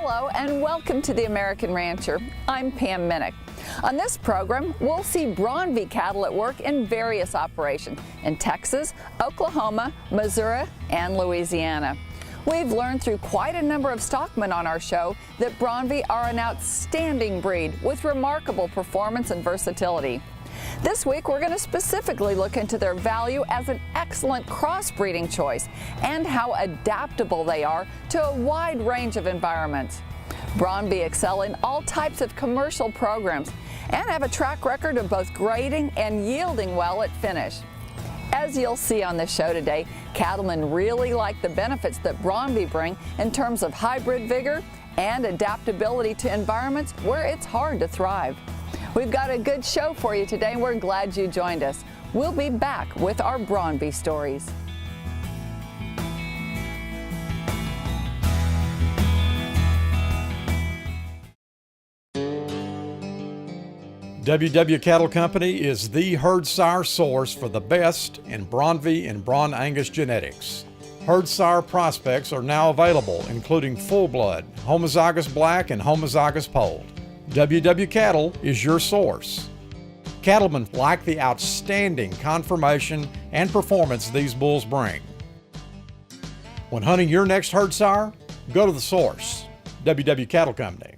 Hello and welcome to The American Rancher. I'm Pam Minnick. On this program, we'll see Braunvieh cattle at work in various operations in Texas, Oklahoma, Missouri, and Louisiana. We've learned through quite a number of stockmen on our show that Braunvieh are an outstanding breed with remarkable performance and versatility. This week, we're going to specifically look into their value as an excellent crossbreeding choice and how adaptable they are to a wide range of environments. Braunvieh excel in all types of commercial programs and have a track record of both grading and yielding well at finish. As you'll see on this show today, cattlemen really like the benefits that Braunvieh bring in terms of hybrid vigor and adaptability to environments where it's hard to thrive. We've got a good show for you today, and we're glad you joined us. We'll be back with our Braunvieh stories. WW Cattle Company is the herd sire source for the best in Braunvieh and Braun Angus genetics. Herd sire prospects are now available, including full blood, homozygous black, and homozygous polled. WW Cattle is your source. Cattlemen like the outstanding conformation and performance these bulls bring. When hunting your next herd sire, go to the source, WW Cattle Company.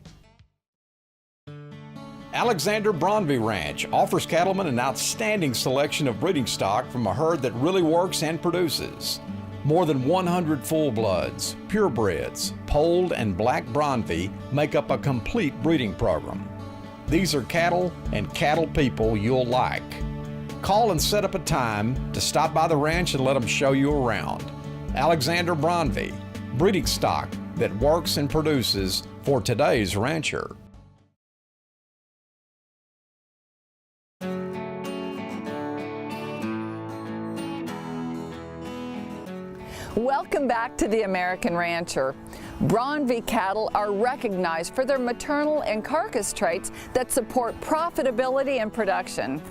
Alexander Braunvieh Ranch offers cattlemen an outstanding selection of breeding stock from a herd that really works and produces. More than 100 full-bloods, purebreds, polled, and black Braunvieh make up a complete breeding program. These are cattle and cattle people you'll like. Call and set up a time to stop by the ranch and let them show you around. Alexander Braunvieh, breeding stock that works and produces for today's rancher. Welcome back to The American Rancher. Braunvieh cattle are recognized for their maternal and carcass traits that support profitability and production.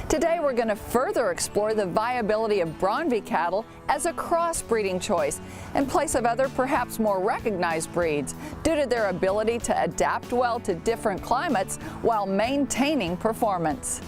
Today we're going to further explore the viability of Braunvieh cattle as a crossbreeding choice in place of other perhaps more recognized breeds due to their ability to adapt well to different climates while maintaining performance.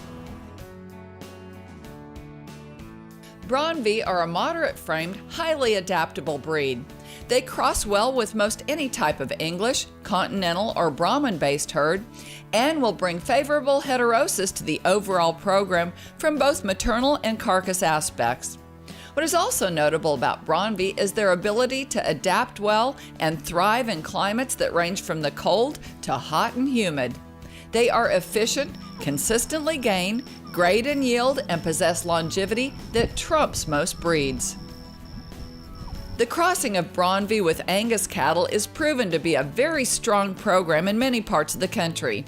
Braunvieh are a moderate-framed, highly adaptable breed. They cross well with most any type of English, continental, or Brahman-based herd and will bring favorable heterosis to the overall program from both maternal and carcass aspects. What is also notable about Braunvieh is their ability to adapt well and thrive in climates that range from the cold to hot and humid. They are efficient, consistently gain, grade and yield, and possess longevity that trumps most breeds. The crossing of Braunvieh with Angus cattle is proven to be a very strong program in many parts of the country.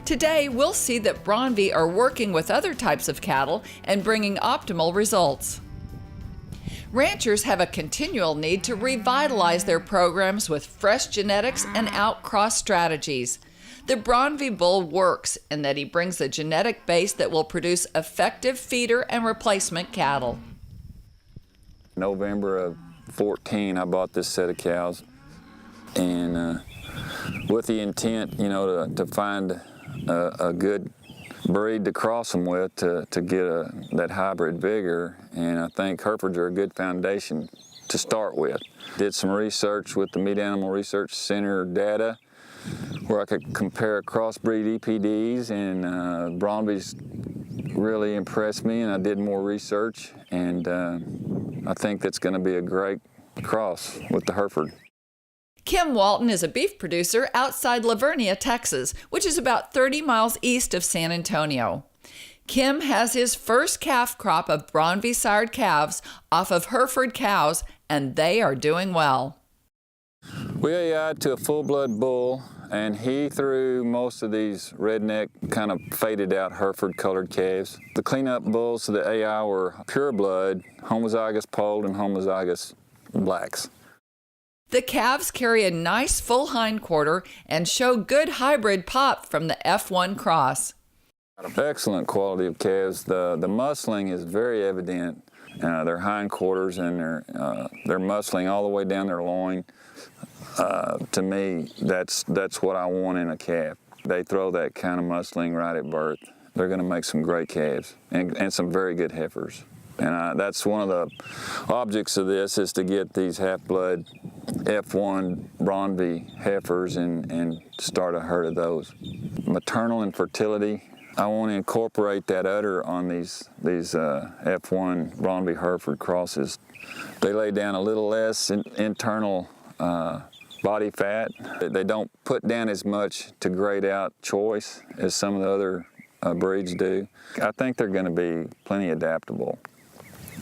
Today, we'll see that Braunvieh are working with other types of cattle and bringing optimal results. Ranchers have a continual need to revitalize their programs with fresh genetics and outcross strategies. The Braunvieh bull works in that he brings a genetic base that will produce effective feeder and replacement cattle. November of 14, I bought this set of cows, and with the intent, to find a good breed to cross them with to get that hybrid vigor, and I think Herefords are a good foundation to start with. Did some research with the Meat Animal Research Center data, where I could compare crossbreed EPDs, and Braunvieh's really impressed me, and I did more research, and I think that's going to be a great cross with the Hereford. Kim Walton is a beef producer outside Lavernia, Texas, which is about 30 miles east of San Antonio. Kim has his first calf crop of Braunvieh sired calves off of Hereford cows, and they are doing well. We AI'd to a full-blood bull, and he threw most of these redneck, kind of faded out Hereford colored calves. The cleanup bulls to the AI were pure blood, homozygous polled, and homozygous blacks. The calves carry a nice full hindquarter and show good hybrid pop from the F1 cross. Excellent quality of calves. The muscling is very evident. their hindquarters and their muscling all the way down their loin. To me, that's what I want in a calf. They throw that kind of muscling right at birth. They're going to make some great calves and some very good heifers. And that's one of the objects of this, is to get these half-blood F1 Bronby heifers and start a herd of those. Maternal infertility, I want to incorporate that udder on these F1 Bronby Hereford crosses. They lay down a little less internal body fat. They don't put down as much to grade out choice as some of the other breeds do. I think they're going to be plenty adaptable.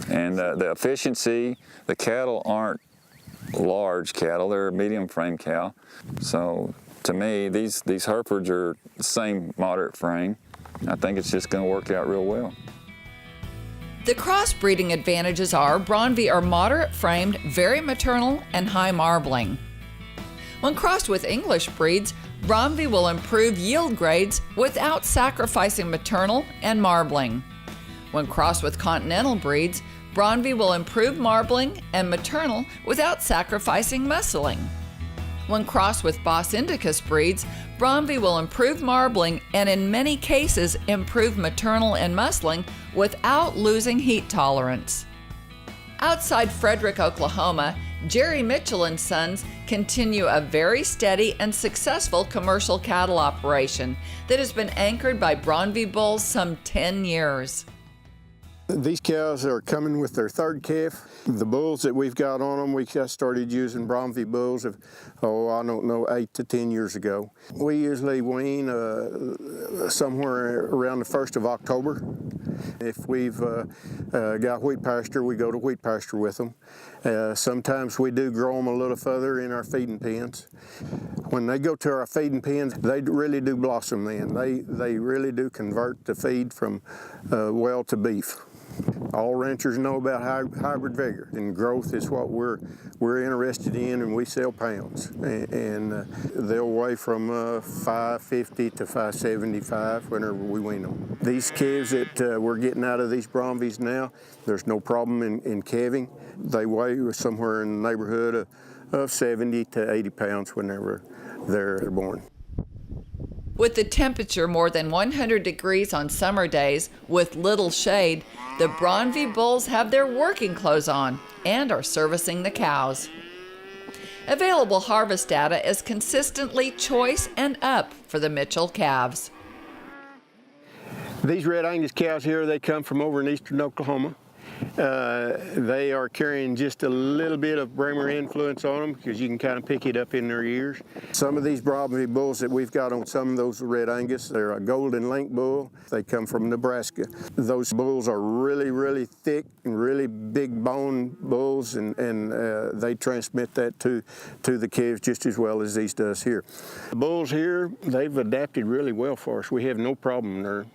And the efficiency, the cattle aren't large cattle, they're a medium frame cow. So to me, these Herefords are the same moderate frame. I think it's just going to work out real well. The crossbreeding advantages are Bronby are moderate framed, very maternal, and high marbling. When crossed with English breeds, Bronby will improve yield grades without sacrificing maternal and marbling. When crossed with continental breeds, Bronby will improve marbling and maternal without sacrificing muscling. When crossed with Bos Indicus breeds, Bronby will improve marbling and in many cases improve maternal and muscling without losing heat tolerance. Outside Frederick, Oklahoma, Jerry Mitchell and Sons continue a very steady and successful commercial cattle operation that has been anchored by Bronby bulls some 10 years. These cows are coming with their third calf. The bulls that we've got on them, we just started using Bronby bulls of, I don't know, 8 to 10 years ago. We usually wean somewhere around the 1st of October. If we've got wheat pasture, we go to wheat pasture with them. Sometimes we do grow them a little further in our feeding pens. When they go to our feeding pens, they really do blossom then. They really do convert the feed from well to beef. All ranchers know about hybrid vigor, and growth is what we're interested in, and we sell pounds. And they'll weigh from 550 to 575 whenever we wean them. These calves that we're getting out of these Bronbys now, there's no problem in calving. They weigh somewhere in the neighborhood of 70 to 80 pounds whenever they're born. With the temperature more than 100 degrees on summer days with little shade, the Bronby bulls have their working clothes on and are servicing the cows. Available harvest data is consistently choice and up for the Mitchell calves. These Red Angus cows here, they come from over in eastern Oklahoma. They are carrying just a little bit of Bremer influence on them because you can kind of pick it up in their ears. Some of these Bronby bulls that we've got on some of those Red Angus, they're a golden link bull. They come from Nebraska. Those bulls are really, really thick and really big bone bulls, and they transmit that to the calves just as well as these does here. The bulls here, they've adapted really well for us. We have no problem there.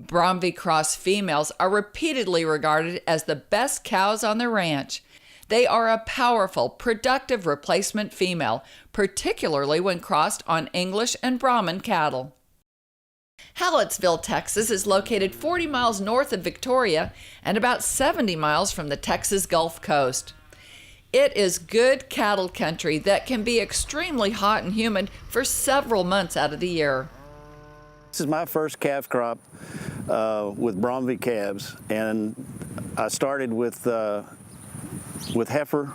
Bronby cross females are repeatedly regarded as the best cows on the ranch. They are a powerful, productive replacement female, particularly when crossed on English and Brahman cattle. Hallettsville, Texas is located 40 miles north of Victoria and about 70 miles from the Texas Gulf Coast. It is good cattle country that can be extremely hot and humid for several months out of the year. This is my first calf crop with Bronby calves, and I started with heifer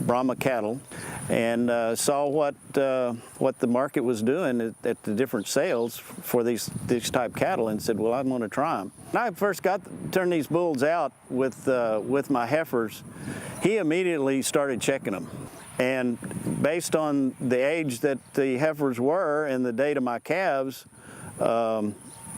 Brahma cattle, and saw what the market was doing at the different sales for these type cattle, and said, well, I'm going to try them. When I first turned these bulls out with my heifers, he immediately started checking them. And based on the age that the heifers were and the date of my calves,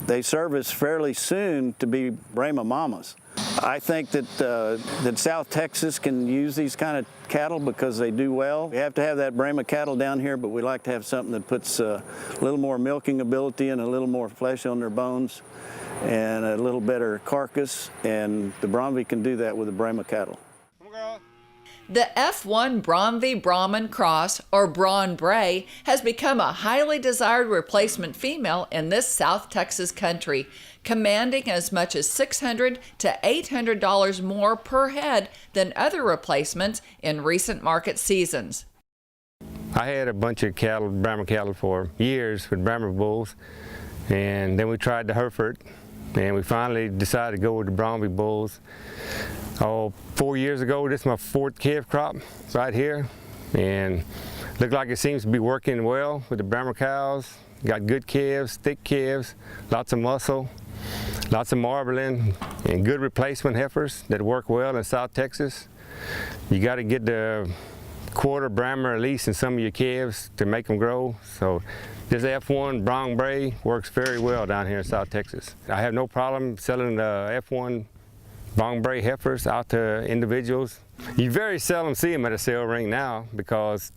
they service fairly soon to be Brahma mamas. I think that South Texas can use these kind of cattle because they do well. We have to have that Brahma cattle down here, but we like to have something that puts a little more milking ability and a little more flesh on their bones and a little better carcass, and the Bronby can do that with the Brahma cattle. The F1 Bromvie Brahman Cross, or Braun Bray, has become a highly desired replacement female in this South Texas country, commanding as much as $600 to $800 more per head than other replacements in recent market seasons. I had a bunch of cattle, Brahman cattle, for years with Brahman bulls, and then we tried the Hereford, and we finally decided to go with the Bromvie bulls. 4 years ago, this is my 4th calf crop right here, and looked like it seems to be working well with the Brahman cows. Got good calves, thick calves, lots of muscle, lots of marbling, and good replacement heifers that work well in South Texas. You got to get the quarter Brahman at least in some of your calves to make them grow. So this F1 Braun Bray works very well down here in South Texas. I have no problem selling the F1 Braun Bray heifers out to individuals. You very seldom see them at a sale ring now because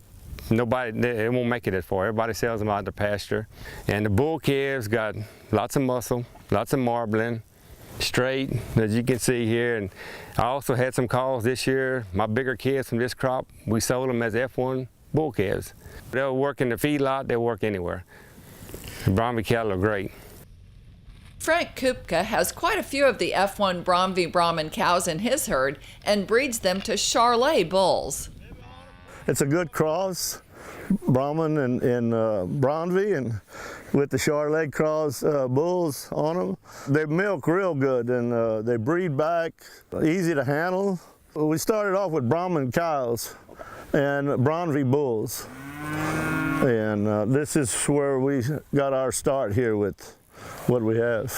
it won't make it that far. Everybody sells them out to pasture. And the bull calves got lots of muscle, lots of marbling, straight, as you can see here. And I also had some calls this year. My bigger calves from this crop, we sold them as F1 bull calves. They'll work in the feedlot, they'll work anywhere. The Bromvie cattle are great. Frank Kupka has quite a few of the F1 Bromvie Brahman cows in his herd and breeds them to Charolais bulls. It's a good cross, Brahman and Bromvie, and with the Charolais cross bulls on them. They milk real good, and they breed back, easy to handle. We started off with Brahman cows and Bromvie bulls, and this is where we got our start here with what we have.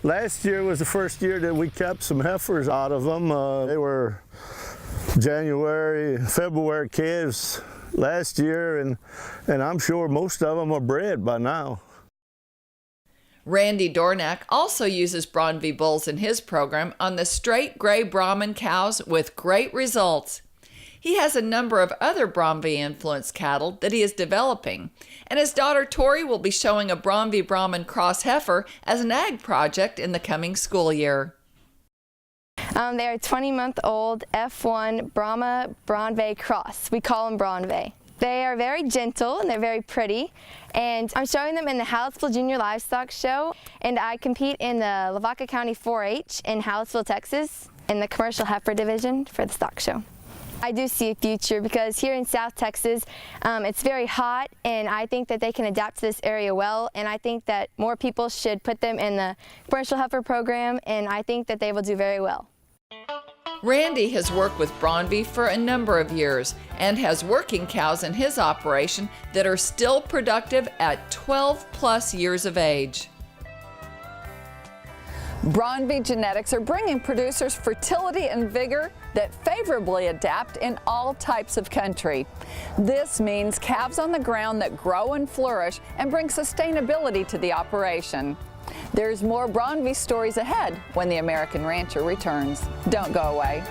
Last year was the first year that we kept some heifers out of them. They were January, February calves last year, and I'm sure most of them are bred by now. Randy Dornack also uses Bromvie bulls in his program on the straight gray Brahman cows with great results. He has a number of other Bromvie influenced cattle that he is developing, and his daughter Tori will be showing a Bromvie Brahman cross heifer as an ag project in the coming school year. They are 20-month-old F1 Brahma Bromvie cross. We call them Bromvie. They are very gentle and they're very pretty, and I'm showing them in the Hallettsville Junior Livestock Show, and I compete in the Lavaca County 4-H in Hallettsville, Texas, in the commercial heifer division for the stock show. I do see a future because here in South Texas, it's very hot, and I think that they can adapt to this area well, and I think that more people should put them in the commercial heifer program, and I think that they will do very well. Randy has worked with Bromvie for a number of years and has working cows in his operation that are still productive at 12+ years of age. Bromvie genetics are bringing producers fertility and vigor that favorably adapt in all types of country. This means calves on the ground that grow and flourish and bring sustainability to the operation. There's more Bromvie stories ahead when the American Rancher returns. Don't go away.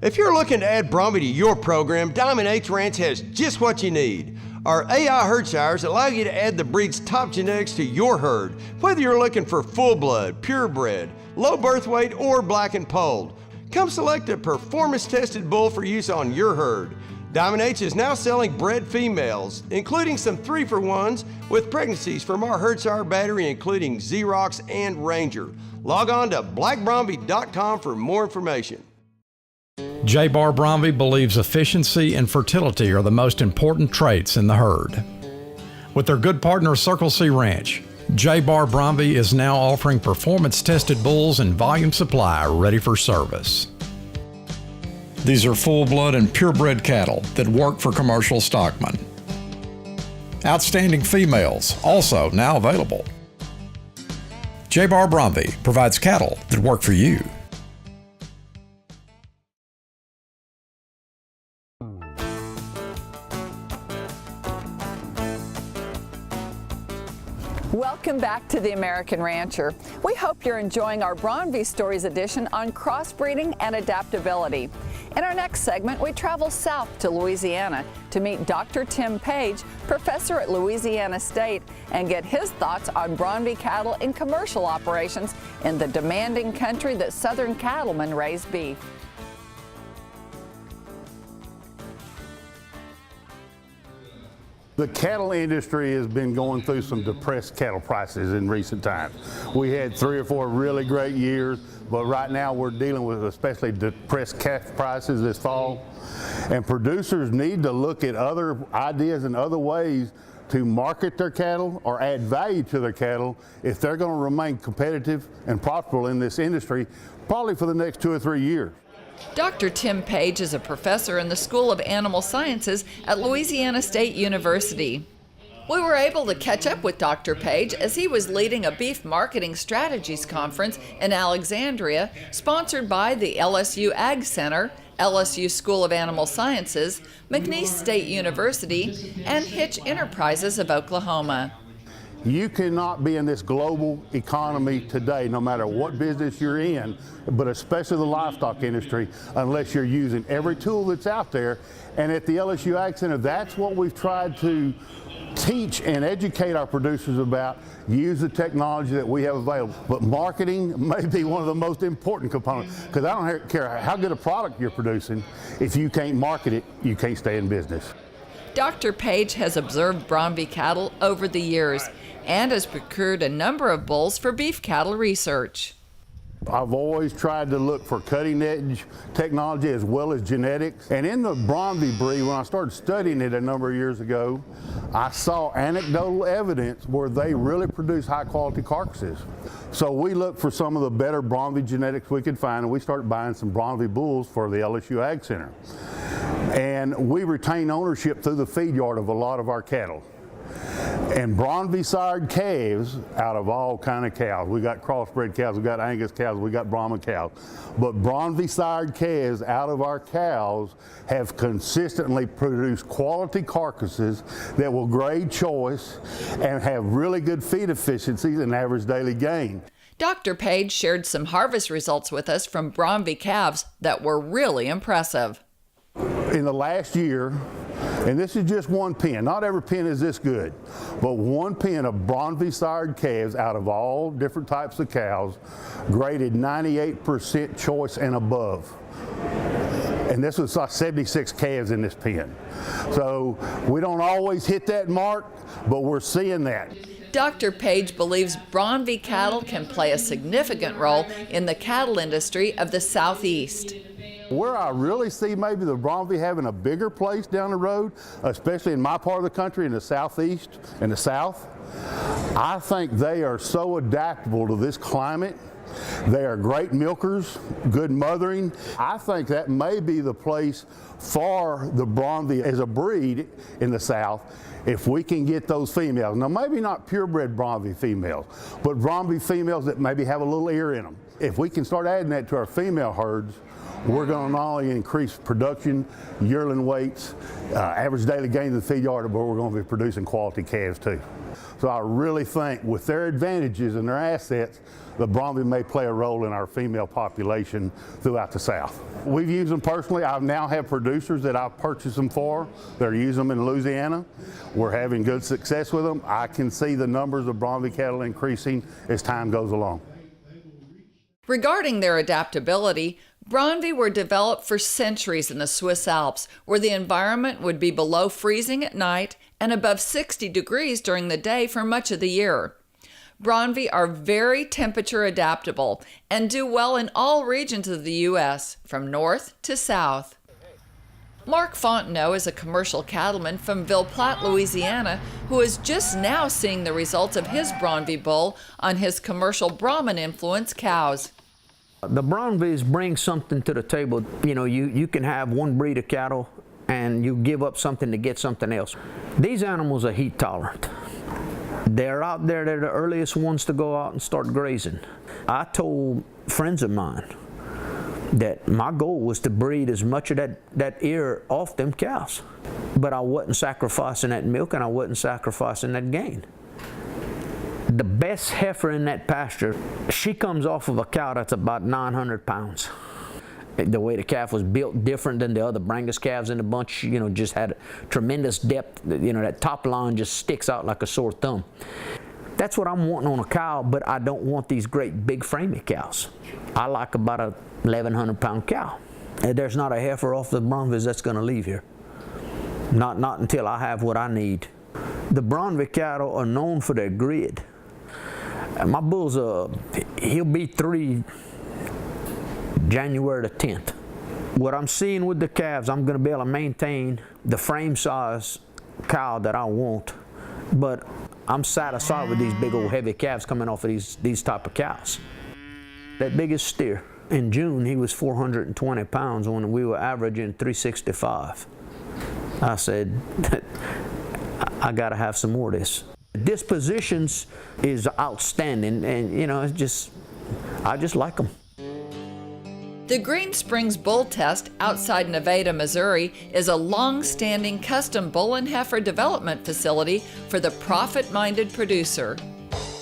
If you're looking to add Bromvie to your program, Diamond H Ranch has just what you need. Our AI herd sires allow you to add the breed's top genetics to your herd, whether you're looking for full blood, purebred, low birth weight, or black and polled. Come select a performance-tested bull for use on your herd. Diamond H is now selling bred females, including some 3-for-1s with pregnancies from our herd sire battery, including Xerox and Ranger. Log on to blackbromvie.com for more information. J-Bar Bromvie believes efficiency and fertility are the most important traits in the herd. With their good partner Circle C Ranch, J-Bar Bromvie is now offering performance-tested bulls in volume supply ready for service. These are full-blood and purebred cattle that work for commercial stockmen. Outstanding females, also now available. J-Bar Bromvie provides cattle that work for you. Welcome back to The American Rancher. We hope you're enjoying our Bronvy Stories edition on crossbreeding and adaptability. In our next segment, we travel south to Louisiana to meet Dr. Tim Page, professor at Louisiana State, and get his thoughts on Bronvy cattle in commercial operations in the demanding country that Southern cattlemen raise beef. The cattle industry has been going through some depressed cattle prices in recent times. We had 3 or 4 really great years, but right now we're dealing with especially depressed calf prices this fall. And producers need to look at other ideas and other ways to market their cattle or add value to their cattle if they're going to remain competitive and profitable in this industry, probably for the next 2 or 3 years. Dr. Tim Page is a professor in the School of Animal Sciences at Louisiana State University. We were able to catch up with Dr. Page as he was leading a beef marketing strategies conference in Alexandria, sponsored by the LSU Ag Center, LSU School of Animal Sciences, McNeese State University, and Hitch Enterprises of Oklahoma. You cannot be in this global economy today, no matter what business you're in, but especially the livestock industry, unless you're using every tool that's out there. And at the LSU Ag Center, that's what we've tried to teach and educate our producers about. Use the technology that we have available. But marketing may be one of the most important components, because I don't care how good a product you're producing. If you can't market it, you can't stay in business. Dr. Page has observed Bronvy cattle over the years and has procured a number of bulls for beef cattle research. I've always tried to look for cutting-edge technology as well as genetics. And in the Bronvy breed, when I started studying it a number of years ago, I saw anecdotal evidence where they really produce high-quality carcasses. So we looked for some of the better Bronvy genetics we could find, and we started buying some Bronvy bulls for the LSU Ag Center. And we retain ownership through the feed yard of a lot of our cattle. And Bronvy sired calves out of all kind of cows. We got crossbred cows, we got Angus cows, we got Brahma cows. But Bronvy sired calves out of our cows have consistently produced quality carcasses that will grade choice and have really good feed efficiencies and average daily gain. Dr. Page shared some harvest results with us from Bronvy calves that were really impressive. In the last year, and this is just one pen, not every pen is this good, but one pen of Bronvy sired calves out of all different types of cows graded 98% choice and above. And this was 76 calves in this pen. So we don't always hit that mark, but we're seeing that. Dr. Page believes Bronvy cattle can play a significant role in the cattle industry of the Southeast. Where I really see maybe the Bronvy having a bigger place down the road, especially in my part of the country, in the Southeast and the South, I think they are so adaptable to this climate. They are great milkers, good mothering. I think that may be the place for the Bronvy as a breed in the South if we can get those females. Now, maybe not purebred Bronvy females, but Bronvy females that maybe have a little ear in them. If we can start adding that to our female herds, we're going to not only increase production, yearling weights, average daily gain in the feed yard, but we're going to be producing quality calves too. So I really think with their advantages and their assets, the Bronvy may play a role in our female population throughout the South. We've used them personally. I now have producers that I've purchased them for. They're using them in Louisiana. We're having good success with them. I can see the numbers of Bronvy cattle increasing as time goes along. Regarding their adaptability, Bronvy were developed for centuries in the Swiss Alps, where the environment would be below freezing at night and above 60 degrees during the day for much of the year. Bronvy are very temperature adaptable and do well in all regions of the U.S., from north to south. Mark Fontenot is a commercial cattleman from Ville Platte, Louisiana, who is just now seeing the results of his Bronvy bull on his commercial Brahman-influenced cows. The Bronvies bring something to the table. You know, you can have one breed of cattle and you give up something to get something else. These animals are heat tolerant. They're out there, they're the earliest ones to go out and start grazing. I told friends of mine that my goal was to breed as much of that ear off them cows. But I wasn't sacrificing that milk and I wasn't sacrificing that gain. The best heifer in that pasture, she comes off of a cow that's about 900 pounds. The way the calf was built different than the other Brangus calves in the bunch, you know, just had tremendous depth. You know, that top line just sticks out like a sore thumb. That's what I'm wanting on a cow, but I don't want these great big framey cows. I like about a 1,100 pound cow. And there's not a heifer off the Bronvies that's going to leave here. Not until I have what I need. The Bronvie cattle are known for their grid. My bull's he'll be 3 January the 10th. What I'm seeing with the calves, I'm going to be able to maintain the frame size cow that I want, but I'm satisfied with these big old heavy calves coming off of these type of cows. That biggest steer, in June, he was 420 pounds when we were averaging 365. I said, I got to have some more of this. Dispositions is outstanding, and you know, I just like them. The Green Springs Bull Test outside Nevada, Missouri is a long-standing custom bull and heifer development facility for the profit-minded producer.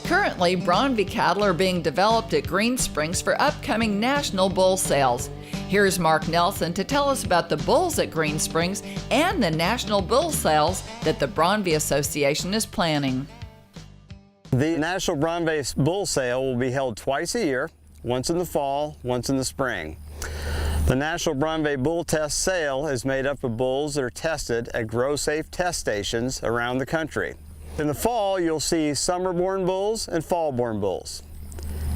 Currently, Bronvie cattle are being developed at Green Springs for upcoming national bull sales. Here's Mark Nelson to tell us about the bulls at Green Springs and the national bull sales that the Bronvie Association is planning. The National Bronvie Bull Sale will be held twice a year, once in the fall, once in the spring. The National Bronvie Bull Test Sale is made up of bulls that are tested at grow-safe test stations around the country. In the fall, you'll see summer-born bulls and fall-born bulls.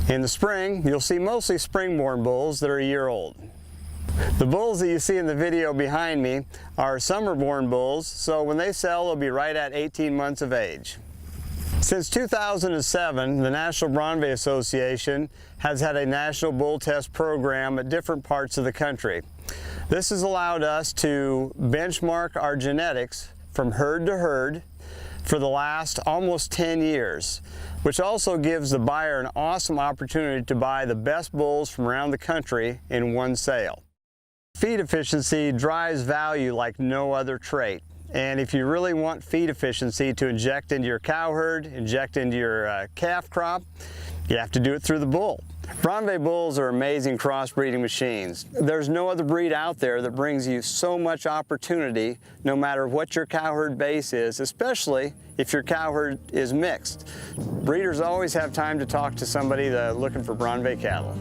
In the spring, you'll see mostly spring-born bulls that are a year old. The bulls that you see in the video behind me are summer-born bulls, so when they sell, they'll be right at 18 months of age. Since 2007, the National Bronvie Association has had a national bull test program at different parts of the country. This has allowed us to benchmark our genetics from herd to herd for the last almost 10 years, which also gives the buyer an awesome opportunity to buy the best bulls from around the country in one sale. Feed efficiency drives value like no other trait. And if you really want feed efficiency to inject into your cow herd, inject into your calf crop, you have to do it through the bull. Bronvie bulls are amazing crossbreeding machines. There's no other breed out there that brings you so much opportunity no matter what your cow herd base is, especially if your cow herd is mixed. Breeders always have time to talk to somebody that's looking for Bronvie cattle.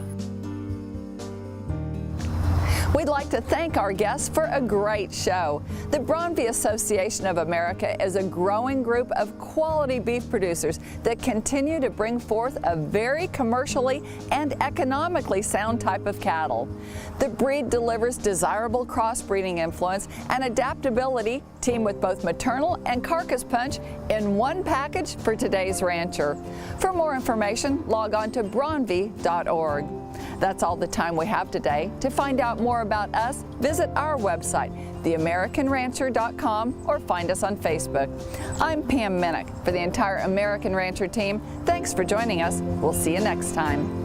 We'd like to thank our guests for a great show. The Bronvie Association of America is a growing group of quality beef producers that continue to bring forth a very commercially and economically sound type of cattle. The breed delivers desirable crossbreeding influence and adaptability, teamed with both maternal and carcass punch in one package for today's rancher. For more information, log on to bronvie.org. That's all the time we have today. To find out more about us, visit our website, theamericanrancher.com, or find us on Facebook. I'm Pam Minnick. For the entire American Rancher team, thanks for joining us. We'll see you next time.